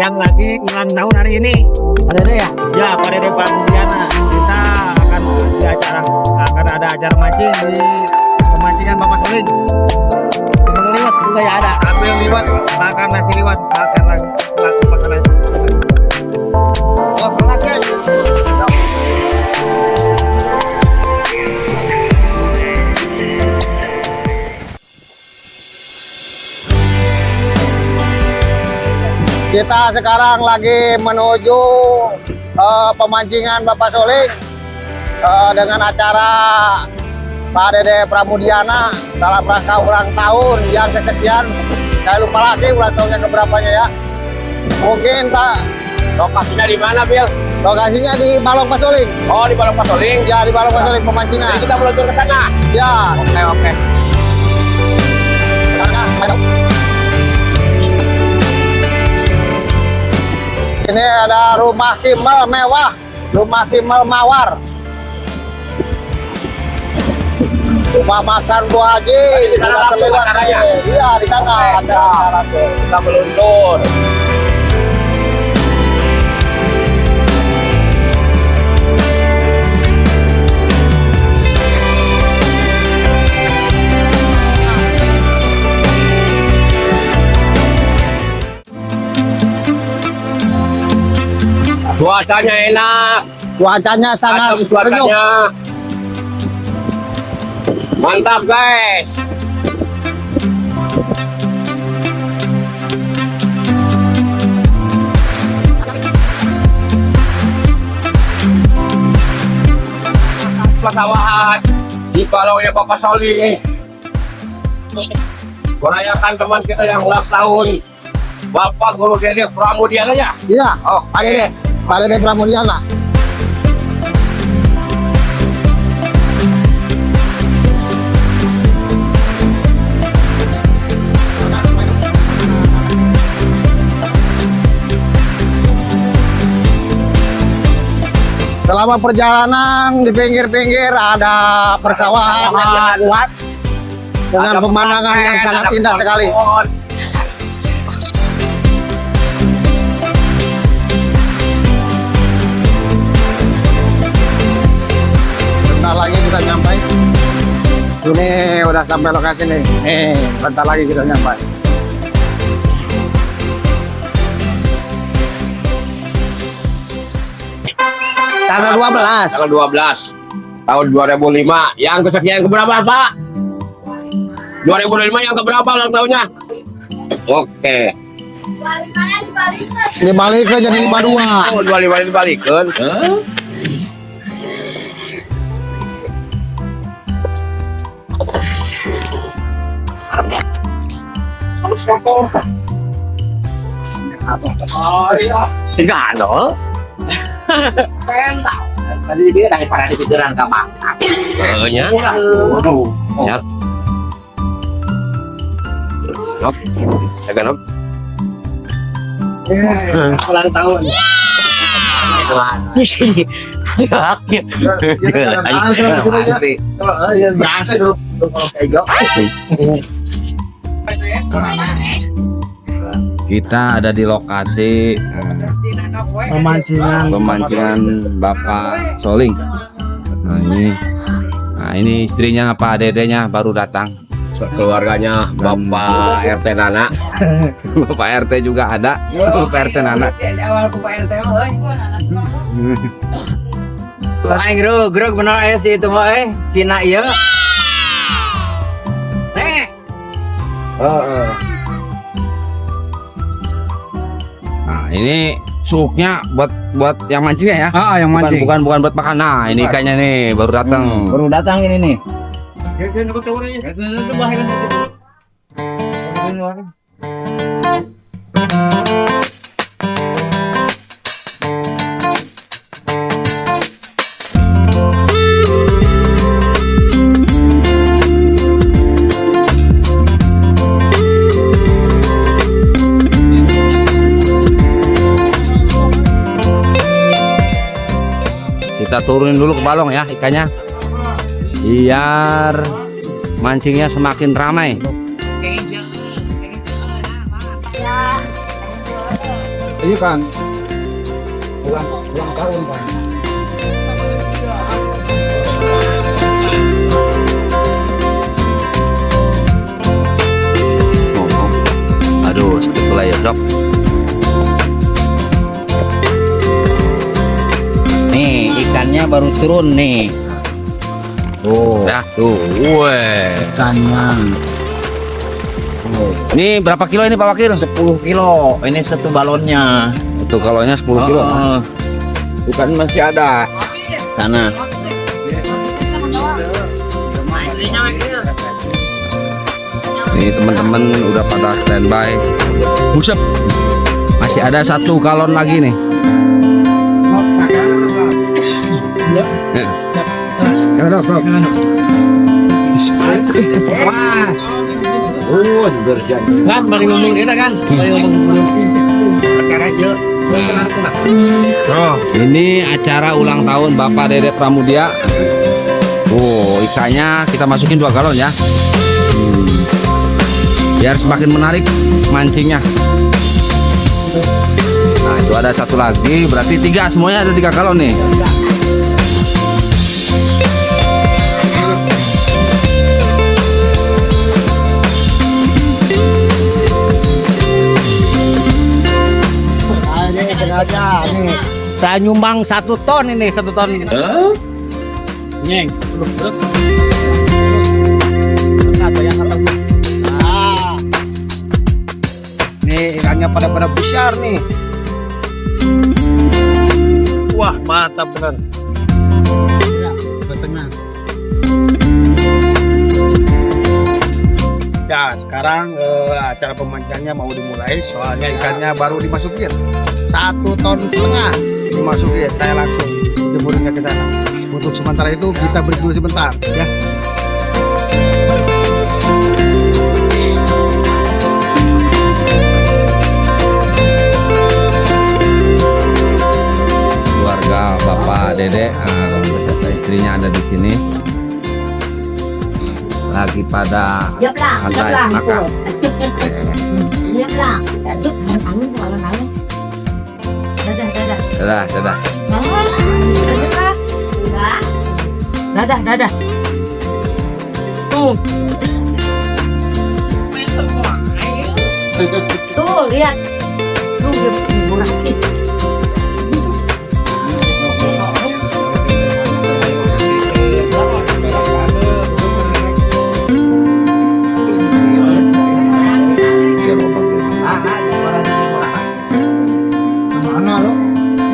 yang lagi ulang tahun hari ini. Ada deh ya. Ya, Pak Dede Pramudiana. Kita akan ada acara mancing di pemancingan Bapak Soling. Yang liwat juga ya ada. Aku yang liwat makan nasi liwat, makan makanan. Oh, pernah guys. Kita sekarang lagi menuju pemancingan Bapak Soling dengan acara Pak Dede Pramudiana dalam rangka ulang tahun yang kesekian. Saya lupa lagi ulang tahunnya keberapanya ya. Mungkin tak. Lokasinya di mana, Bil? Lokasinya di Balong Pak Soling. Oh, di Balong Pasoling. Ya, di Balong Pak Soling pemancingan. Jadi kita meluncur ke sana. Ya. Oke. Ini ada rumah Kimel mewah, rumah Kimel Mawar. Rumah makan Bu Haji, Di sana sudah langsung terlewat acaranya? nih. Iya, di sana Oke, acara langsung. Kita meluncur. Cuacanya enak. Cuacanya sangat Adem sejuk. cuacanya. Mantap, guys. Persawahan di balongnya Bapak Soling. Merayakan teman kita yang ulang tahun, Bapak Guru Dede Pramudiana ya. Iya, Pak Dede, Pak Dede Pramudiana. Selama perjalanan di pinggir-pinggir ada persawahan yang luas dengan pemandangan yang sangat indah sekali. Bentar lagi kita nyampe. Ini udah sampai lokasi nih. Bentar lagi kita nyampe. Tanggal 12. Tanggal 12 tahun 2005 yang kesekian keberapa, Pak? 2005 yang keberapa ulang tahunnya? Oke. Dibalik ke jadi 52. Oh, 25 dibalikin. Oh iya. Enggak ada. Tadi dia daripada di pikiran ke bangsa. Nya. Ya. Nok. Jaga nok. Ulang tahun. Di sini. Ya. Biasa dulu. Kita ada di lokasi pemancingan Bapak Soling. Nah ini istrinya Pak Dedenya baru datang. Keluarganya Bapak RT Nana. Bapak RT juga ada. Bapak RT Nana. Aing grog bener aya si itu mah Cina ieu. Nah ini suuknya buat yang mancingnya ya. Yang mancing. Bukan buat makan. Nah ini ikannya nih baru datang. Baru datang ini nih. Kita turunin dulu ke balong ya ikannya, biar mancingnya semakin ramai. Iya kan. Ulang tahun kan. Aduh, sakit pula ya, Dok. Nih, ikannya baru turun nih. Tuh, Ya, tuh. Weh. ikannya. Ini berapa kilo ini Pak Wakil? 10 kilo. Ini satu balonnya. Itu kalonya 10 kilo. Oh, Ikan masih ada. sana. Nih teman-teman udah pada standby. Buset. Masih ada 1 galon lagi nih. Kalau Wah, berjanji. Kan balik ngomong kita kan. Balik ngomong. Perkara aja. Oh, ini acara ulang tahun Bapak Dede Pramudia. Oh, ikannya kita masukin 2 galon ya. Biar semakin menarik mancingnya. Nah, itu ada 1 lagi, berarti 3 semuanya ada 3 galon nih. Ini sengaja nih. Saya nyumbang 1 ton ini, 1 ton. Nyeng. Nah. Nih ikannya pada besar nih. Wah, mantap benar. Ya, ke tengah. Ya, sekarang acara pemancingannya mau dimulai. Soalnya ikannya baru dimasukin 1,5 ton dimasukin. Saya langsung jemurinnya ke sana. Untuk sementara itu kita break dulu sebentar, ya. Keluarga Bapak Dede beserta istrinya ada di sini. Lagi pada Dập lạng makan. Dập lạng Giúp em ăn gọi là nói Đây Dadah. Đây Tuh lihat Tuh murah sih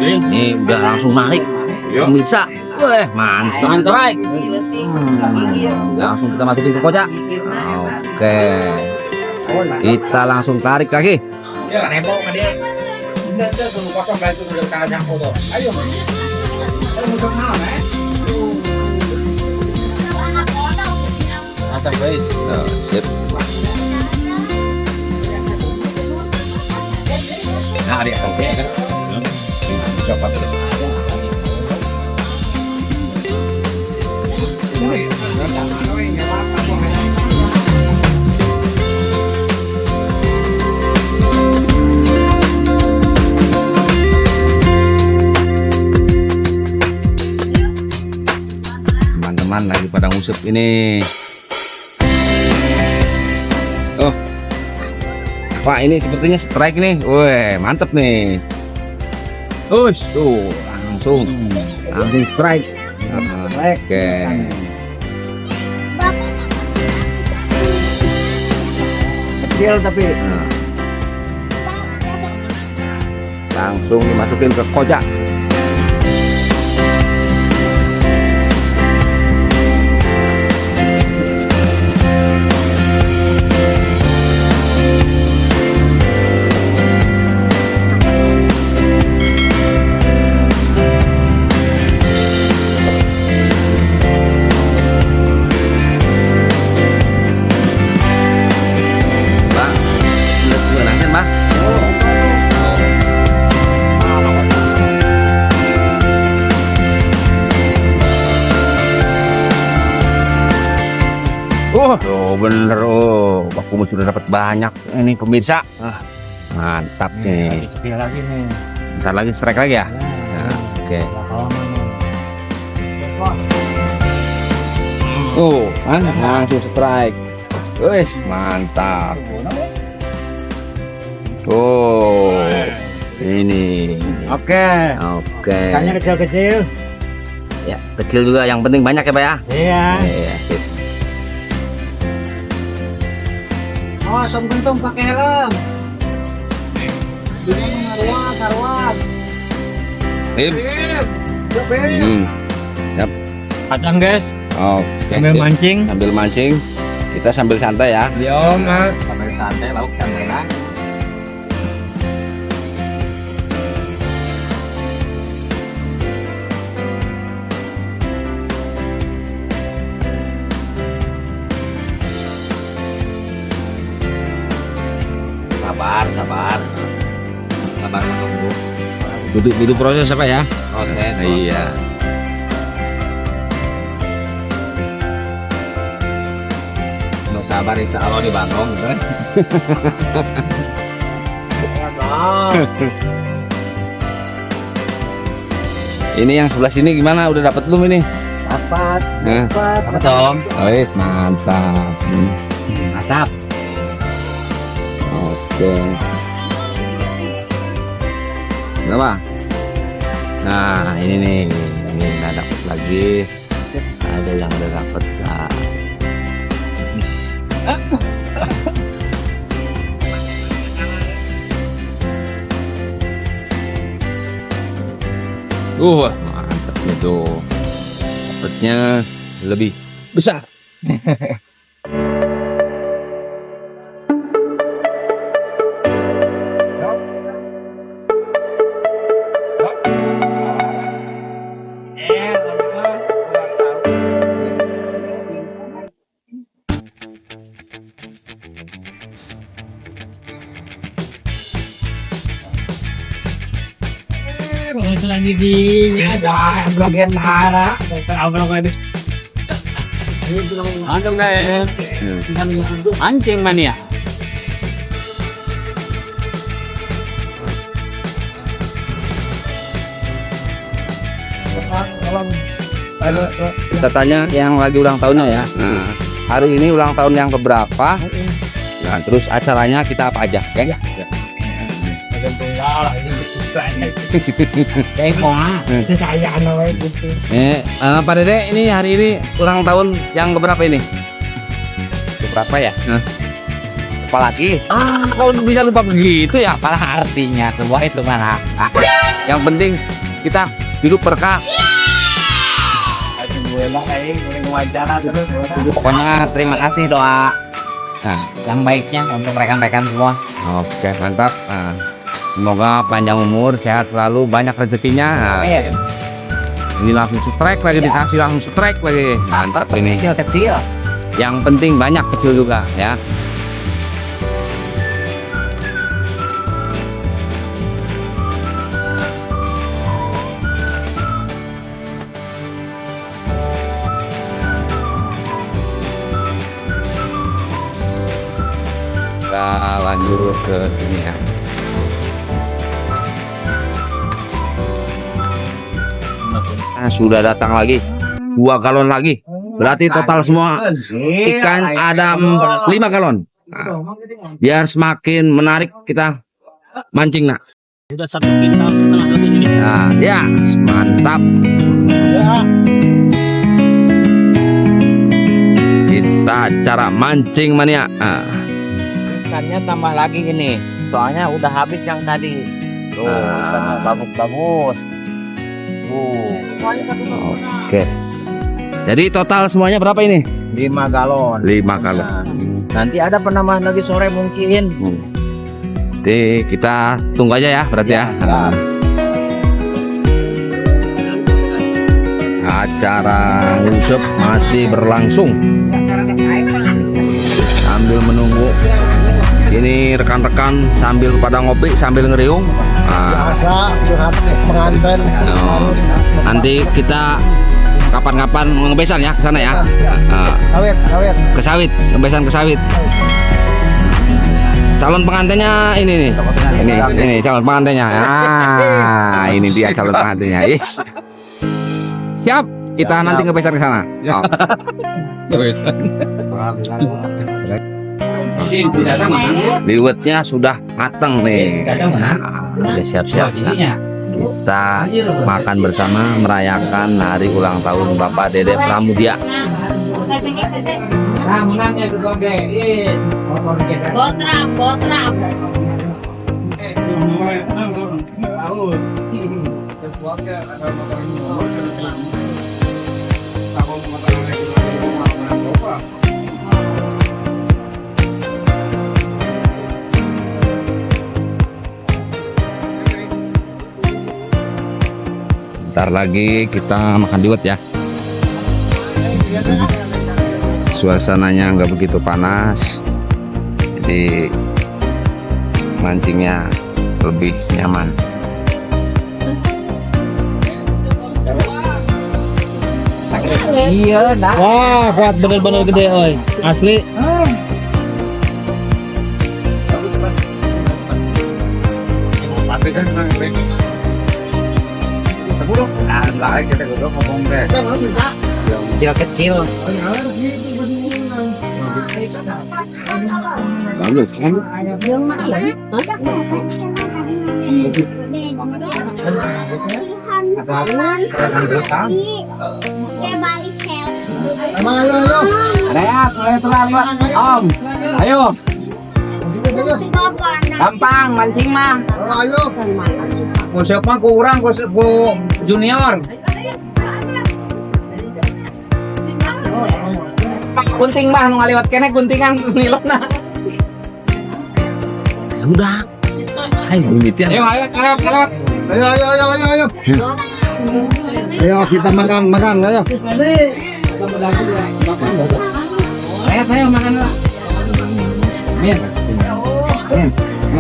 Ini udah langsung narik. Bisa. Weh, mantap. Langsung kita masukin ke kocak. Oke. Kita langsung tarik lagi. Sip. Nah, dia kan. Coba terus. Teman-teman lagi pada ngusep ini. Oh, Pak, ini sepertinya strike nih. Weh, mantep nih. Ush, tuh langsung strike. Oke. Kecil tapi Nah. Langsung dimasukin ke kocak. Bang, sudah sebenarnya Bang. Oh, bener. Oh, aku sudah dapat banyak ini pemirsa. Mantap nih. Cepil lagi nih. Bentar lagi strike lagi ya. Nah, oke. Kan langsung strike. Wes, mantap. Ini. Oke. Oke. Ikannya kecil-kecil. Ya, kecil juga. Yang penting banyak ya, Pak ya. Iya. Iya, sip. Oh, pentung pakai helm. Karuan. Sip. Yap. Padang guys. Oke. Sambil mancing. Sambil mancing. Kita sambil santai ya. Yo, Mas. Sambil santai, lauk santai lah. Sabar. Sabar menunggu. Butuh proses apa ya? Oke. Iya. Mau sabar insya Allah di Bandung. Ini yang sebelah sini gimana? Udah dapat belum ini? Dapat. Nah. Apa dong? Wes, mantap. Mantap. Oke. Apa? Nah, ini nih. Ini udah dapat lagi. Ada yang udah dapat. Nah. Mantap itu. Dapatnya lebih besar. Lagi di bagian mana? Antum deh. Mancing mania. Kita tanya yang lagi ulang tahunnya ya. Nah, hari ini ulang tahun yang keberapa? Nah, terus acaranya kita apa aja, kan? Pak Dede, ini hari ini ulang tahun yang keberapa ini? Berapa ya? Apalagi? Kalau bisa lupa begitu ya, apa artinya semua itu mana? Yang penting kita hidup berkah. Pokoknya terima kasih doa yang baiknya untuk rekan-rekan semua. Oke, mantap. Nah, semoga panjang umur, sehat selalu, banyak rezekinya. Nah, ini langsung strike lagi, dikasih langsung strike lagi. Mantap ini. Kecil. Yang penting banyak, kecil juga ya. Kita lanjut ke sini ya. Nah, sudah datang lagi 2 galon lagi. Berarti total semua ikan ada 5 galon. Nah, biar semakin menarik kita mancing, nak. Udah 1 kintal setengah lebih ini. Nah, ya, mantap. Kita cara mancing mania. Nah, Ikannya tambah lagi ini. Soalnya udah habis yang tadi. Tuh, bagus-bagus. Oke. Jadi total semuanya berapa ini? 5 galon. 5 galon. Nanti ada penambahan lagi sore mungkin. Jadi kita tunggu aja ya berarti ya. Acara ngusep masih berlangsung. Sambil menunggu. Sini rekan-rekan sambil pada ngopi sambil ngeriung. Nah, Biasa curhat pengantin. nanti kita kapan-kapan ngebesan ya ke sana ya. Nah, Awet. ke sawit, ngebesan ke sawit. calon pengantinnya ini nih. Ini calon pengantinnya. Ah, ini dia calon pengantinnya. Yes. Siap. Kita nanti ngepeser ke sana. Oh. Liwetnya sudah matang nih. Udah siap-siap. Kita makan bersama merayakan hari ulang tahun Bapak Dede Pramudia. Botrap. Bentar lagi kita makan liwet ya. Suasananya nggak begitu panas, jadi mancingnya lebih nyaman. Iya, dah. Wah, kuat bener-bener gede, oi. Asli. Dia kecil. Ada ya, mulai telah lewat. Om, ayo. Gampang mancing mah. Ku siapa kurang, ku junior. Gunting mah nu ngaliwat kene guntingan nilona. Ya udah. Hai, bumitian. Ayo, lewat. Ayo. Ayo kita makan, ayo. Ayo makan lah. Min.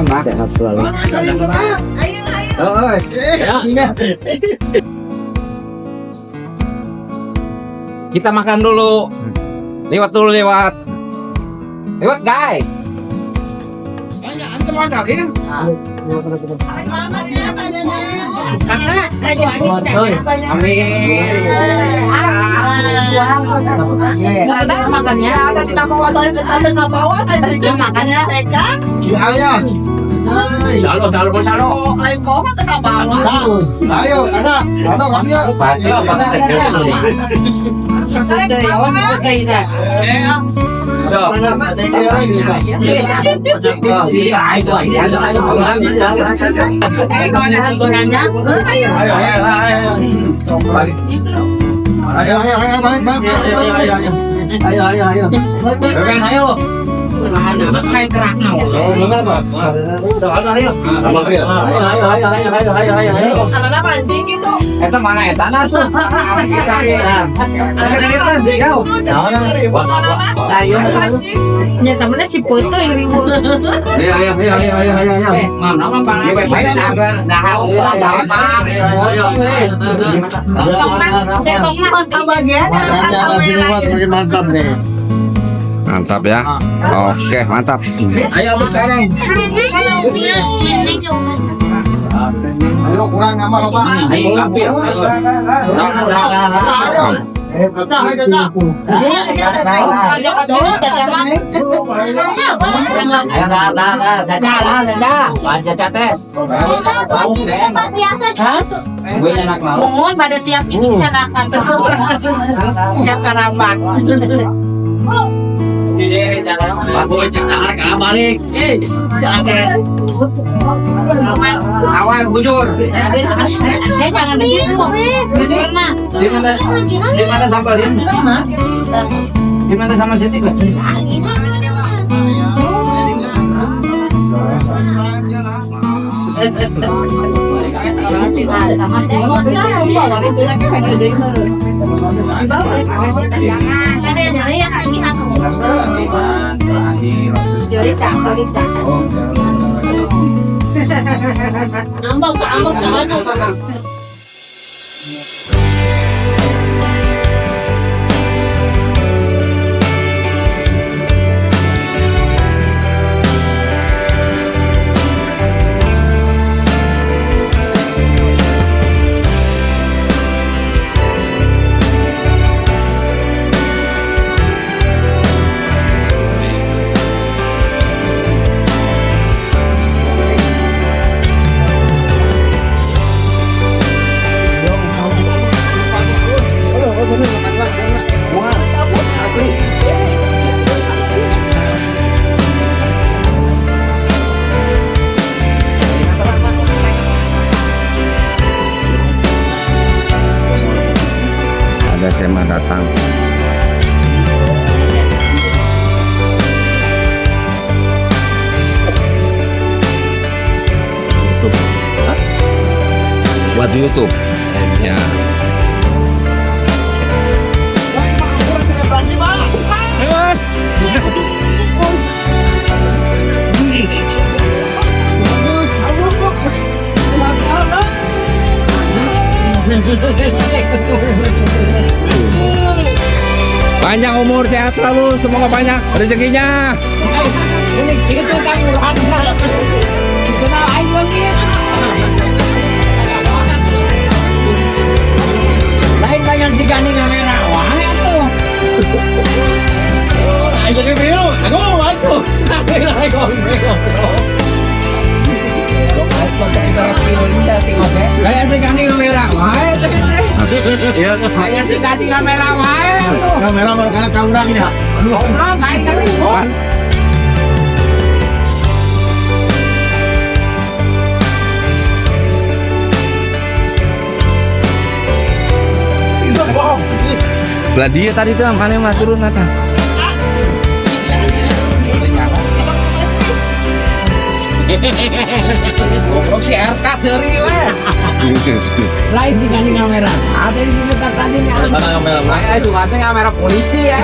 Pak. Sehat selalu. Oh, kita makan dulu. Lewat, guys. Makannya ada di makannya mereka. Salo. Ayo, Karena pancing gitu. Itu mana ya tanah tuh? Ya temennya si Putu yang ribut. Nama panas. makin mantap nih. Mantap ya. Oke, mantap. Ayo sekarang. Ayo kurang nama Bapak. Ayo kapir. Mohon pada tiap ini silakan. Tiap kerabat. Balik. Awal bujur. Saya jangan begitu. Bujur mah. Di mana sambalin? Di mana sama Siti? Ambak sama. selamat datang. Hah? Buat YouTube. Ya. Panjang umur, sehat selalu, semoga banyak rezekinya. Lain banyak si ganding kamera. Wah, itu. Ayo jadi video. Aku. Sampai lagi video. Kayak si ganding kamera. Wah, itu. Kayak si ganding kamera. Wah, itu. Kamera baru karena kau urang ini. Kayak ganding. Belah dia tadi tuh mana mah turun nata. Goblok si RK seri we. Lain di ganding kamera. Ada di kita tadi nih. Mana kamera? Ayo juga ada kamera polisi ya.